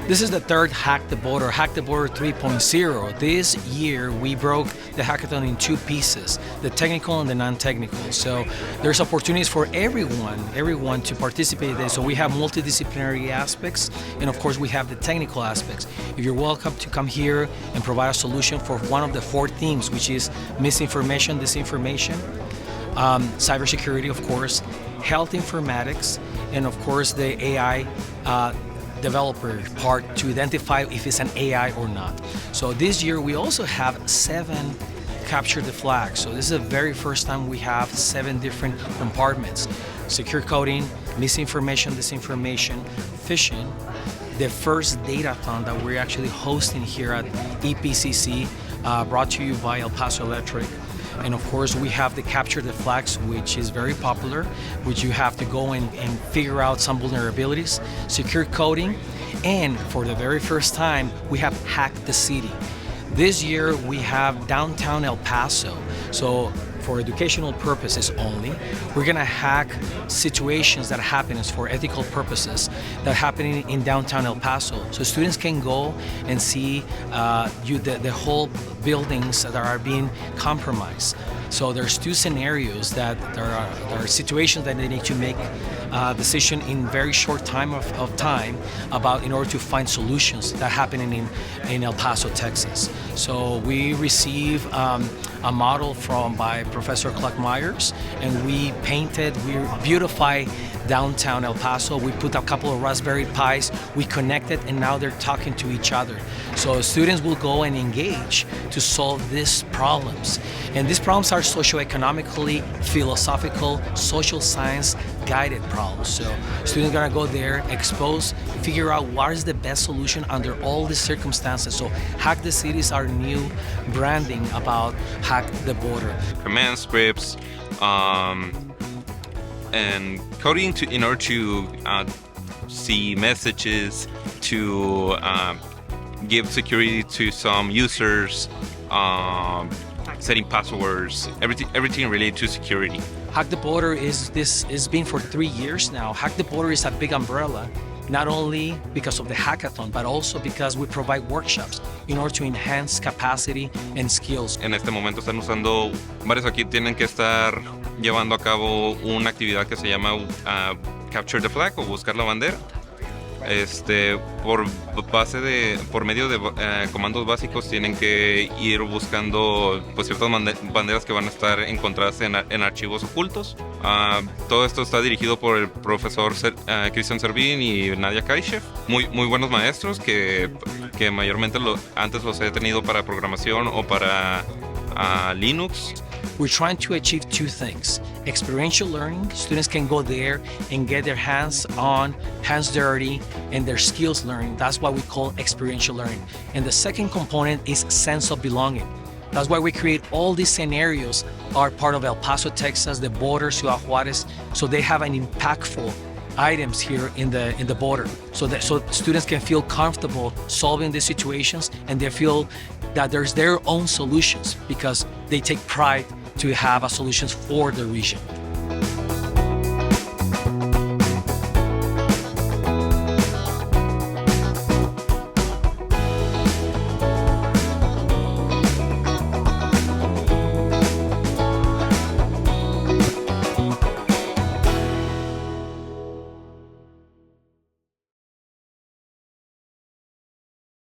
This is the third Hack the Border 3.0. This year we broke the hackathon in two pieces, the technical and the non-technical. So there's opportunities for everyone to participate in this. So we have multidisciplinary aspects, and of course we have the technical aspects. If you're welcome to come here and provide a solution for one of the four themes, which is misinformation, disinformation, cybersecurity, of course, health informatics, and of course the AI developer part to identify if it's an AI or not. So this year we also have 7 capture the flag. So this is the very first time we have 7 different compartments: secure coding, misinformation, disinformation, phishing, the first datathon that we're actually hosting here at EPCC, brought to you by El Paso Electric. And of course we have the capture the flags, which is very popular, which you have to go and figure out some vulnerabilities, secure coding, and for the very first time we have hack the city. This year we have downtown El Paso. So for educational purposes only, we're gonna hack situations that happen for ethical purposes that are happening in downtown El Paso. So students can go and see the whole buildings that are being compromised. So there's 2 scenarios that there are situations that they need to make a decision in very short time of time about in order to find solutions that are happening in El Paso, Texas. So we receive a model by Professor Clark Myers, and we beautify downtown El Paso. We put a couple of Raspberry Pis, we connected, and now they're talking to each other. So students will go and engage to solve these problems. And these problems are socioeconomically, philosophical, social science guided problems. So students are gonna go there, expose, figure out what is the best solution under all these circumstances. So Hack the City is our new branding about Hack the Border. Command scripts, and coding in order to see messages, to give security to some users, setting passwords, everything related to security. Hack the Border is been for 3 years now. Hack the Border is a big umbrella, not only because of the hackathon, but also because we provide workshops in order to enhance capacity and skills. En este momento están usando, varios aquí tienen que estar llevando a cabo una actividad que se llama Capture the Flag o buscar la bandera. Por medio de comandos básicos tienen que ir buscando pues ciertas banderas que van a estar encontradas en archivos ocultos. Todo esto está dirigido por el profesor Cristian Servin y Nadia Kaishev, muy buenos maestros que mayormente antes los he tenido para programación o para Linux. We're trying to achieve 2 things. Experiential learning, students can go there and get their hands dirty, and their skills learning. That's what we call experiential learning. And the second component is sense of belonging. That's why we create all these scenarios are part of El Paso, Texas, the border, Ciudad Juarez, so they have an impactful items here in the border, so students can feel comfortable solving these situations, and they feel that there's their own solutions because they take pride to have a solutions for the region.